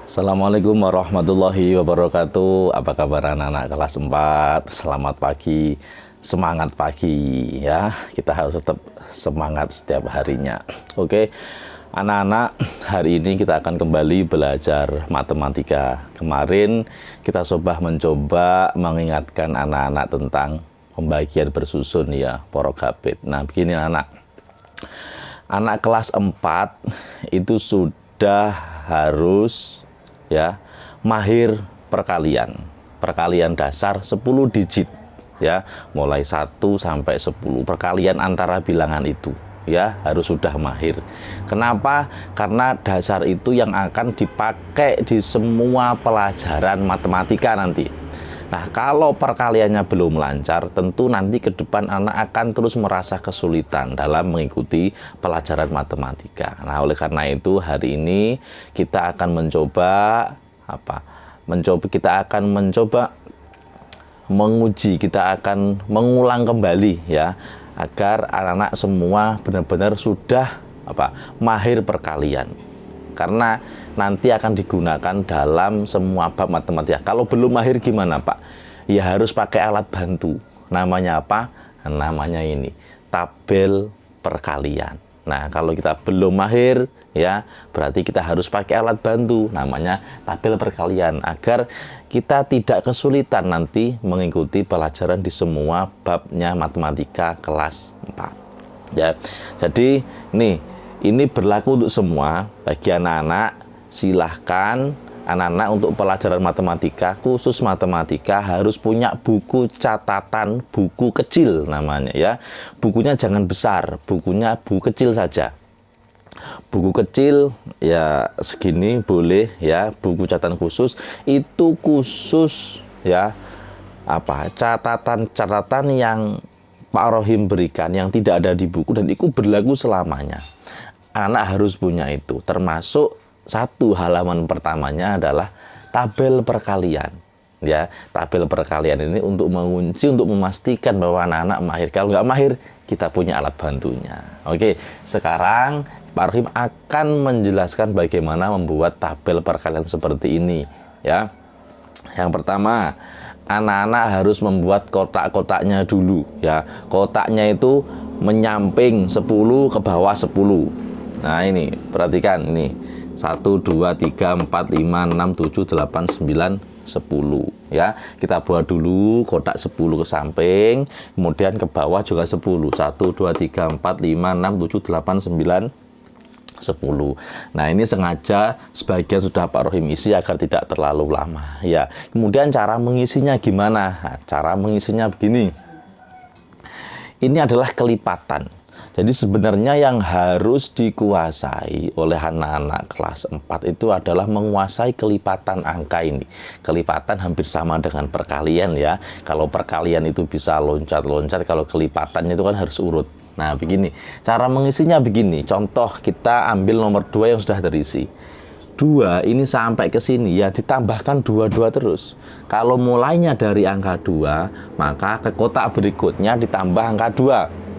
Assalamualaikum warahmatullahi wabarakatuh. Apa kabar anak-anak kelas 4? Selamat pagi, semangat pagi ya. Kita harus tetap semangat setiap harinya. Oke, anak-anak, hari ini kita akan kembali belajar matematika. Kemarin kita mencoba mengingatkan anak-anak tentang pembagian bersusun ya, porogabit. Nah, begini anak kelas 4 itu sudah harus ya mahir perkalian dasar 10 digit ya, mulai 1 sampai 10 perkalian antara bilangan itu ya, harus sudah mahir. Kenapa? Karena dasar itu yang akan dipakai di semua pelajaran matematika nanti. Nah, kalau perkaliannya belum lancar, tentu nanti ke depan anak akan terus merasa kesulitan dalam mengikuti pelajaran matematika. Nah, oleh karena itu hari ini kita akan mencoba menguji, kita akan mengulang kembali ya, agar anak-anak semua benar-benar sudah mahir perkalian. Karena nanti akan digunakan dalam semua bab matematika. Kalau belum mahir gimana Pak? Ya harus pakai alat bantu. Namanya apa? Namanya ini, tabel perkalian. Nah, kalau kita belum mahir ya, berarti kita harus pakai alat bantu. Namanya tabel perkalian, agar kita tidak kesulitan nanti mengikuti pelajaran di semua babnya matematika kelas 4. Ya. Jadi ini berlaku untuk semua. Bagi anak-anak, silahkan anak-anak untuk pelajaran matematika, khusus matematika, harus punya buku catatan, buku kecil namanya ya. Bukunya jangan besar, bukunya buku kecil saja. Buku kecil ya segini boleh ya, buku catatan khusus itu khusus ya, catatan-catatan yang Pak Rohim berikan yang tidak ada di buku dan itu berlaku selamanya. Anak harus punya itu, termasuk satu halaman pertamanya adalah tabel perkalian ya. Tabel perkalian ini untuk mengunci, untuk memastikan bahwa anak-anak mahir. Kalau nggak mahir, kita punya alat bantunya. Oke, sekarang Pak Rohim akan menjelaskan bagaimana membuat tabel perkalian seperti ini ya. Yang pertama, anak-anak harus membuat kotak-kotaknya dulu ya. Kotaknya itu menyamping 10 ke bawah 10. Nah, ini perhatikan ini. 1, 2, 3, 4, 5, 6, 7, 8, 9, 10 ya. Kita buat dulu kotak 10 ke samping, kemudian ke bawah juga 10. 1, 2, 3, 4, 5, 6, 7, 8, 9, 10. Nah, ini sengaja sebagian sudah Pak Rohim isi agar tidak terlalu lama ya. Kemudian cara mengisinya gimana? Nah, cara mengisinya begini. Ini adalah kelipatan. Jadi sebenarnya yang harus dikuasai oleh anak-anak kelas 4 itu adalah menguasai kelipatan angka ini. Kelipatan hampir sama dengan perkalian ya. Kalau perkalian itu bisa loncat-loncat, kalau kelipatannya itu kan harus urut. Nah, begini. Cara mengisinya begini. Contoh, kita ambil nomor 2 yang sudah terisi. 2 ini sampai ke sini ya ditambahkan 22 terus. Kalau mulainya dari angka 2, maka ke kotak berikutnya ditambah angka 2.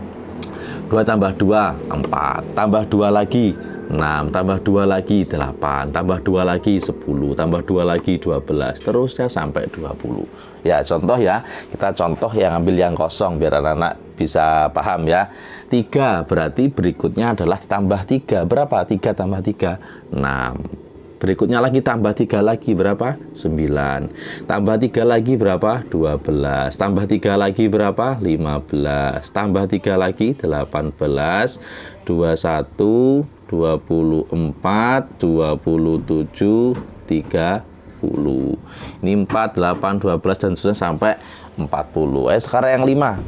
2 tambah 2, 4, tambah 2 lagi, 6, tambah 2 lagi, 8, tambah 2 lagi, 10, tambah 2 lagi, 12, terusnya sampai 20. Ya, contoh ya, kita contoh yang ambil yang kosong, biar anak-anak bisa paham ya. 3, berarti berikutnya adalah tambah 3, berapa? 3 tambah 3, 6. Berikutnya lagi tambah 3 lagi berapa? 9. Tambah 3 lagi berapa? 12. Tambah 3 lagi berapa? 15. Tambah 3 lagi 18. 21, 24, 27, 30. Ini 4, 8, 12 dan seterusnya sampai 40. Sekarang yang 5.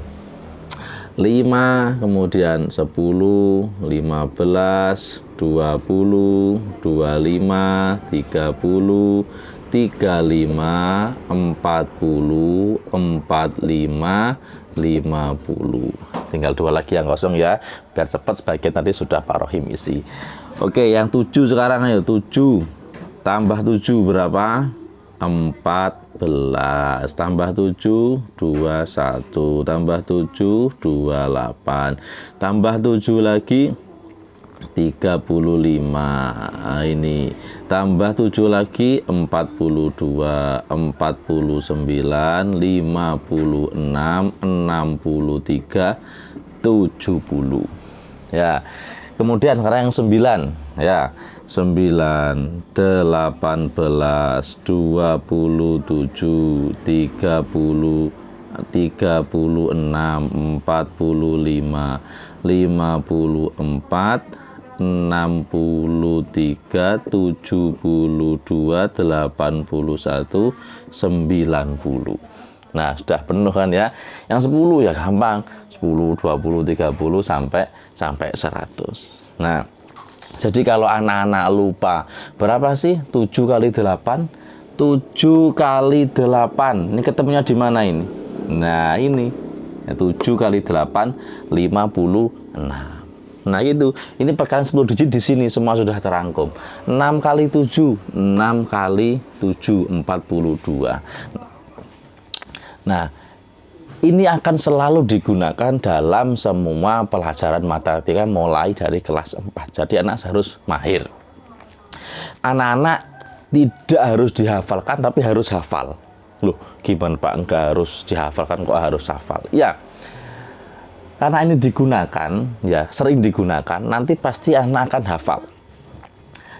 5, kemudian 10, 15, 20, 25, 30, 35, 40, 45, 50. Tinggal 2 lagi yang kosong ya. Biar cepat, sebagian tadi sudah Pak Rohim isi. Oke, yang 7 sekarang ayo. 7 tambah 7 berapa? 14 tambah 7 21 tambah 7 28 tambah 7 lagi 35. Nah, ini tambah 7 lagi 42, 49, 56, 63, 70. Ya. Kemudian sekarang yang 9 ya. 9, 18, 27, 30, 36, 45, 54, 63, 72, 81, 90. Nah, sudah penuh kan ya. Yang 10 ya gampang. 10, 20, 30 sampai 100. Nah, jadi kalau anak-anak lupa, berapa sih 7 kali 8? 7 kali 8. Ini ketemunya di mana ini? Nah, ini. 7 kali 8, 56. Nah, itu. Ini perkalian 10 digit di sini semua sudah terangkum. 6 kali 7, 6 kali 7, 42. Nah, ini akan selalu digunakan dalam semua pelajaran matematika mulai dari kelas 4. Jadi anak harus mahir. Anak-anak tidak harus dihafalkan, tapi harus hafal. Loh, gimana Pak? Enggak harus dihafalkan, kok harus hafal? Ya, karena ini digunakan, ya sering digunakan, nanti pasti anak akan hafal.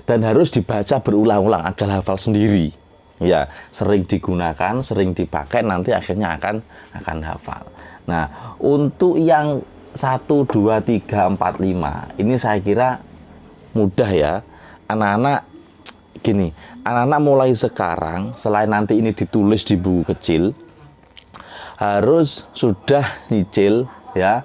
Dan harus dibaca berulang-ulang agar hafal sendiri. Ya, sering digunakan, sering dipakai, nanti akhirnya akan hafal. Nah, untuk yang 1, 2, 3, 4, 5, ini saya kira mudah ya. Anak-anak gini, anak-anak mulai sekarang, selain nanti ini ditulis di buku kecil, harus sudah nyicil ya,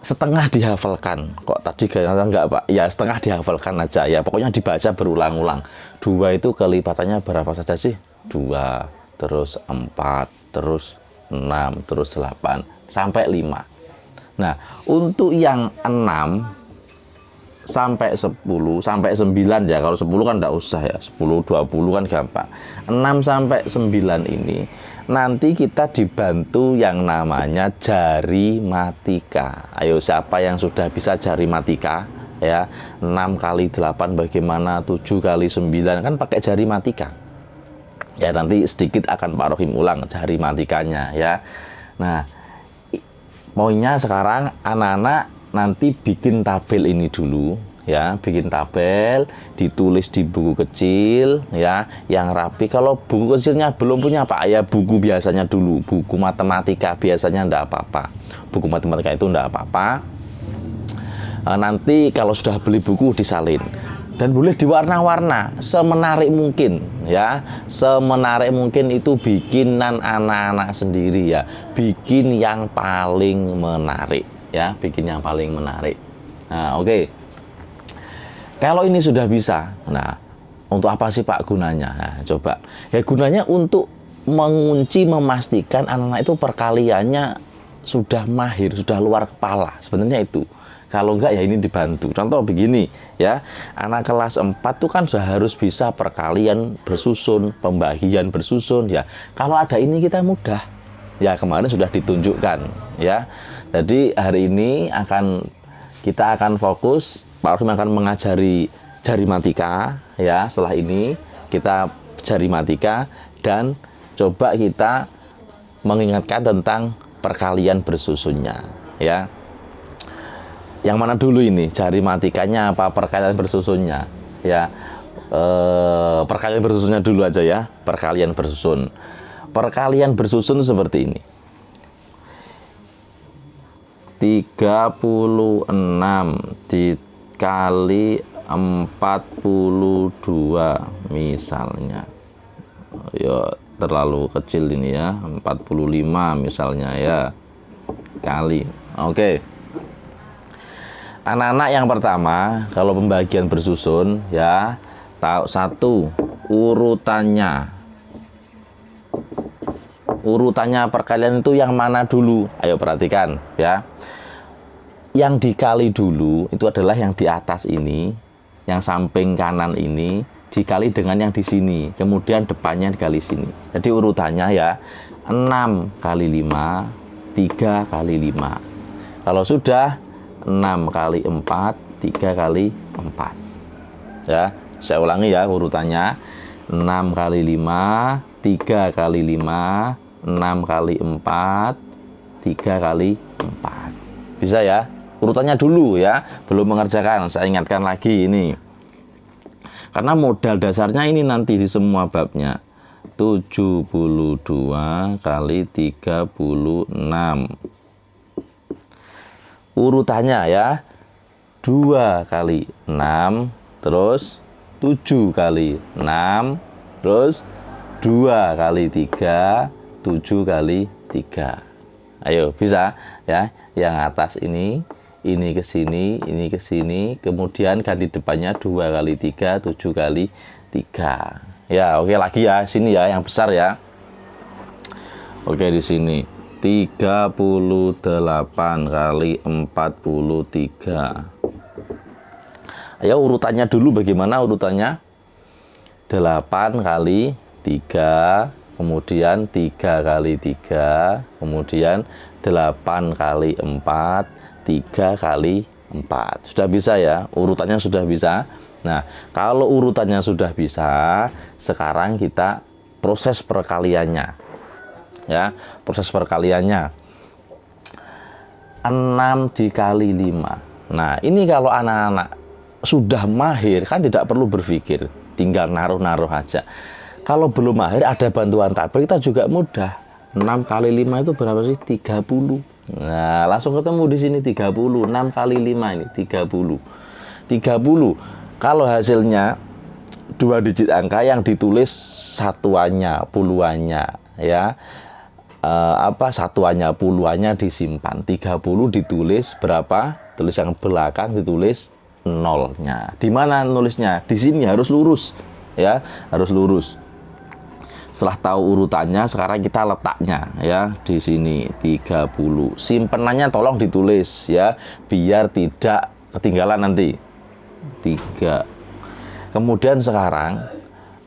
setengah dihafalkan. Kok tadi kayaknya enggak Pak? Ya setengah dihafalkan aja ya, pokoknya dibaca berulang-ulang. 2 itu kelipatannya berapa saja sih? 2, terus 4, terus 6, terus 8, sampai 5. Nah, untuk yang 6 sampai 10, sampai 9 ya. Kalau 10 kan enggak usah ya. 10, 20 kan gampang. 6 sampai 9 ini nanti kita dibantu yang namanya jarimatika. Ayo, siapa yang sudah bisa jarimatika? Ya, 6 kali 8 bagaimana, 7 kali 9 kan pakai jarimatika. Ya, nanti sedikit akan Pak Rohim ulang jarimatikanya ya. Nah, poinnya sekarang anak-anak nanti bikin tabel ini dulu ya, bikin tabel, ditulis di buku kecil ya, yang rapi. Kalau buku kecilnya belum punya Pak, ya buku biasanya dulu, buku matematika biasanya enggak apa-apa. Buku matematika itu enggak apa-apa. Nanti kalau sudah beli buku disalin. Dan boleh diwarna-warna semenarik mungkin ya. Semenarik mungkin itu bikinan anak-anak sendiri ya. Bikin yang paling menarik ya, bikin yang paling menarik. Nah, oke. Kalau ini sudah bisa, nah untuk apa sih Pak gunanya? Nah, coba. Ya gunanya untuk mengunci, memastikan anak-anak itu perkaliannya sudah mahir, sudah luar kepala. Sebenarnya itu. Kalau enggak ya ini dibantu. Contoh begini ya, anak kelas 4 tuh kan sudah harus bisa perkalian bersusun, pembagian bersusun ya. Kalau ada ini kita mudah. Ya kemarin sudah ditunjukkan ya. Jadi hari ini kita akan fokus, Pak Rohim akan mengajari jarimatika ya. Setelah ini kita jarimatika dan coba kita mengingatkan tentang perkalian bersusunnya ya. Yang mana dulu ini jarimatikanya apa perkalian bersusunnya ya? Perkalian bersusunnya dulu aja ya. Perkalian bersusun. Perkalian bersusun seperti ini. 36 dikali 42 misalnya. Ya terlalu kecil ini ya. 45 misalnya ya. Kali. Oke. Anak-anak yang pertama, kalau pembagian bersusun ya, tahu satu urutannya. Urutannya perkalian itu yang mana dulu? Ayo perhatikan ya. Yang dikali dulu itu adalah yang di atas ini, yang samping kanan ini dikali dengan yang di sini. Kemudian depannya dikali sini. Jadi urutannya ya 6 kali 5, 3 kali 5. Kalau sudah 6 kali 4, 3 kali 4. Ya, saya ulangi ya urutannya. 6 kali 5, 3 kali 5, 6 kali 4, 3 kali 4. Bisa ya? Urutannya dulu ya, belum mengerjakan. Saya ingatkan lagi ini. Karena modal dasarnya ini nanti di semua babnya. 72 kali 36. Urutannya ya. 2 kali 6, terus 7 kali 6, terus 2 kali 3, 7 kali 3. Ayo, bisa ya. Yang atas ini ke sini, ini ke sini, kemudian ganti depannya 2 kali 3, 7 kali 3. Ya, oke lagi ya, sini ya, yang besar ya. Oke, di sini 38 kali 43. Ayo urutannya dulu, bagaimana urutannya? 8 kali 3, kemudian 3 kali 3, kemudian 8 kali 4, 3 kali 4. Sudah bisa ya, urutannya sudah bisa. Nah, kalau urutannya sudah bisa, sekarang kita proses perkaliannya. Ya, proses perkaliannya. 6 dikali 5. Nah, ini kalau anak-anak sudah mahir kan tidak perlu berpikir, tinggal naruh-naruh aja. Kalau belum mahir ada bantuan tabel, kita juga mudah. 6 kali 5 itu berapa sih? 30. Nah, langsung ketemu di sini 30. 6 kali 5 ini 30. 30. Kalau hasilnya 2 digit angka yang ditulis satuannya, puluhannya ya. Satuannya, puluhannya disimpan. 30 ditulis berapa? Tulis yang belakang, ditulis nolnya. Di mana nulisnya? Di sini harus lurus ya, harus lurus. Setelah tahu urutannya, sekarang kita letaknya ya di sini 30. Simpenannya tolong ditulis ya, biar tidak ketinggalan nanti. 3. Kemudian sekarang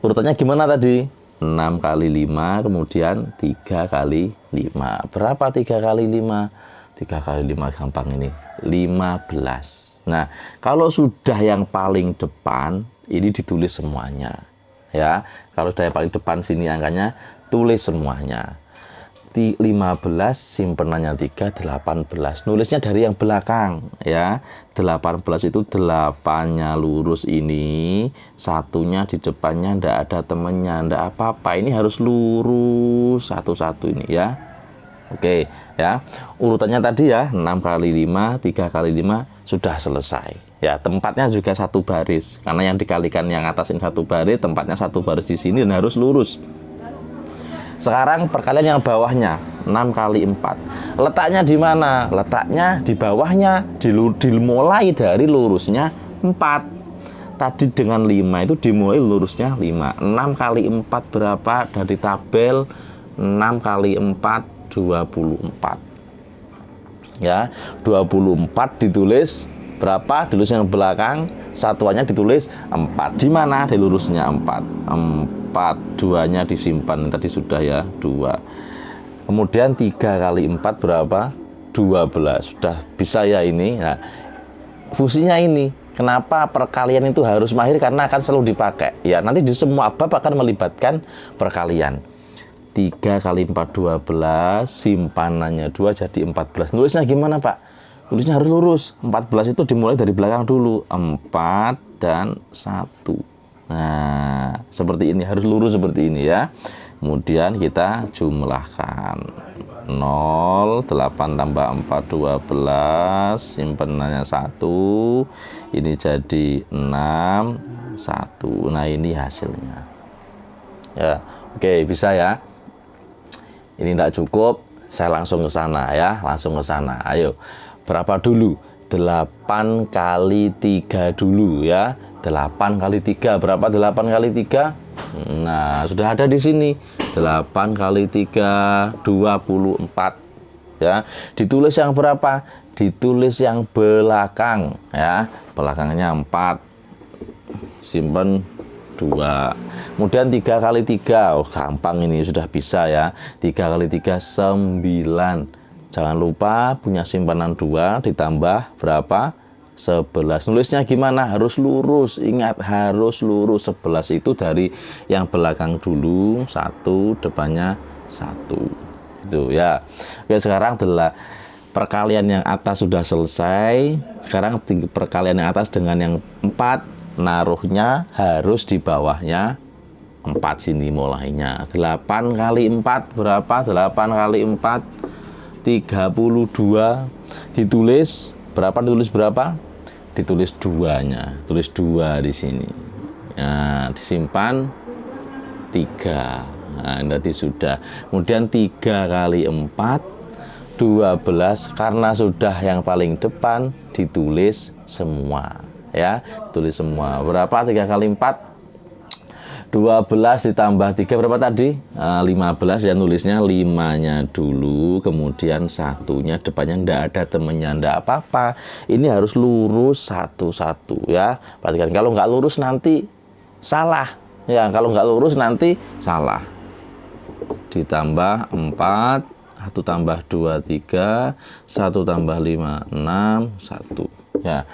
urutannya gimana tadi? 6 kali 5, kemudian 3 kali 5. Berapa 3 kali 5? 3 kali 5 gampang ini, 15. Nah, kalau sudah yang paling depan, ini ditulis semuanya. Ya, kalau sudah yang paling depan sini angkanya, tulis semuanya. 15, simpenannya 3, 18. Nulisnya dari yang belakang ya. 18 itu 8-nya lurus ini, satunya di depannya ndak ada temennya, ndak apa-apa. Ini harus lurus satu-satu ini ya. Oke ya. Urutannya tadi ya, 6 kali 5, 3 kali 5 sudah selesai. Ya, tempatnya juga satu baris. Karena yang dikalikan yang atas ini satu baris, tempatnya satu baris di sini dan harus lurus. Sekarang perkalian yang bawahnya 6 kali 4. Letaknya di mana? Letaknya di bawahnya, dimulai dari lurusnya 4. Tadi dengan 5 itu dimulai lurusnya 5. 6 kali 4 berapa? Dari tabel 6 kali 4 24. Ya, 24 ditulis berapa? Ditulis yang belakang, satuannya ditulis 4. Di mana? Di lurusnya 4. 4, 2-nya disimpan tadi sudah ya, 2. Kemudian 3 kali 4 berapa? 12. Sudah bisa ya ini. Nah, fungsinya ini. Kenapa perkalian itu harus mahir? Karena akan selalu dipakai. Ya, nanti di semua bab akan melibatkan perkalian. 3 kali 4 12, simpanannya 2 jadi 14. Nulisnya gimana, Pak? Nulisnya harus lurus. 14 itu dimulai dari belakang dulu. 4 dan 1. Nah, seperti ini, harus lurus seperti ini ya. Kemudian kita jumlahkan. 0, 8 tambah 4, 12, simpenannya 1. Ini jadi 6, 1. Nah, ini hasilnya. Ya, oke, bisa ya. Ini tidak cukup, saya langsung ke sana ya, langsung ke sana. Ayo, berapa dulu? 8 kali 3 dulu ya. 8 kali 3, berapa 8 kali 3? Nah, sudah ada di sini. 8 kali 3, 24. Ya, ditulis yang berapa? Ditulis yang belakang ya. Belakangnya 4. Simpan 2. Kemudian 3 kali 3. Oh, gampang ini, sudah bisa ya. 3 kali 3 9. Jangan lupa punya simpanan 2 ditambah berapa? 11. Nulisnya gimana? Harus lurus. Ingat, harus lurus. 11 itu dari yang belakang dulu, 1, depannya 1. Itu ya. Oke, sekarang adalah perkalian yang atas sudah selesai. Sekarang perkalian yang atas dengan yang 4, naruhnya harus di bawahnya 4 sini mulainya. 8 kali 4 berapa? 8 kali 4 32. Ditulis berapa? Ditulis berapa? Ditulis 2-nya. Tulis 2 di sini. Nah, disimpan 3. Nah, nanti sudah. Kemudian 3 kali 4 12. Karena sudah yang paling depan ditulis semua, ya. Tulis semua. Berapa 3 kali 4? 12 ditambah 3 berapa tadi? 15 ya, nulisnya 5-nya dulu, kemudian 1-nya depannya ndak ada temennya, ndak apa-apa. Ini harus lurus satu-satu ya. Perhatikan, kalau nggak lurus nanti salah. Ya, kalau nggak lurus nanti salah. Ditambah 4, 1 tambah 2, 3, 1 tambah 5, 6, 1. Ya.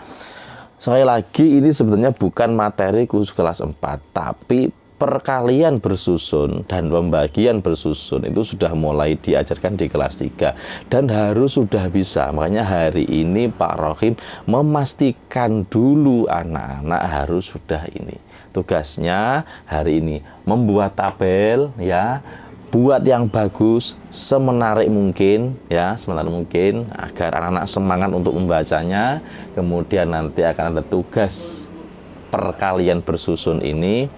Sekali lagi, ini sebenarnya bukan materi khusus kelas 4, tapi perkalian bersusun dan pembagian bersusun itu sudah mulai diajarkan di kelas 3 dan harus sudah bisa. Makanya hari ini Pak Rohim memastikan dulu anak-anak harus sudah ini. Tugasnya hari ini membuat tabel ya, buat yang bagus, semenarik mungkin ya, semenarik mungkin agar anak-anak semangat untuk membacanya. Kemudian nanti akan ada tugas perkalian bersusun ini.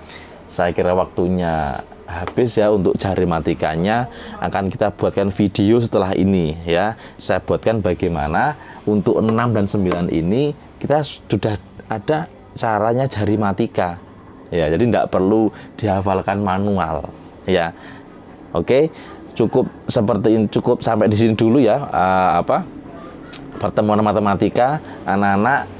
Saya kira waktunya habis ya untuk cari matikanya. Akan kita buatkan video setelah ini ya. Saya buatkan bagaimana untuk 6 dan 9 ini kita sudah ada caranya cari matika. Ya, jadi tidak perlu dihafalkan manual ya. Oke, cukup seperti ini, cukup sampai di sini dulu ya. Pertemuan matematika anak-anak.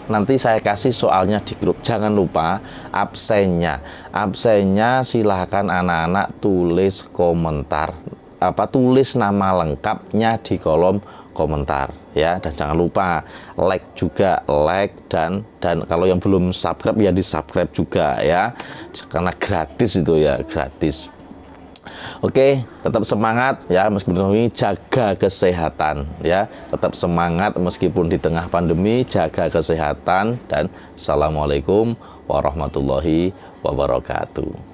Nanti saya kasih soalnya di grup. Jangan lupa absennya. Absennya silahkan anak-anak tulis komentar. Tulis nama lengkapnya di kolom komentar ya. Dan jangan lupa like juga, like dan kalau yang belum subscribe ya di subscribe juga ya. Karena gratis itu ya, gratis. Oke, tetap semangat ya, meskipun ini jaga kesehatan ya. Tetap semangat meskipun di tengah pandemi, jaga kesehatan dan assalamualaikum warahmatullahi wabarakatuh.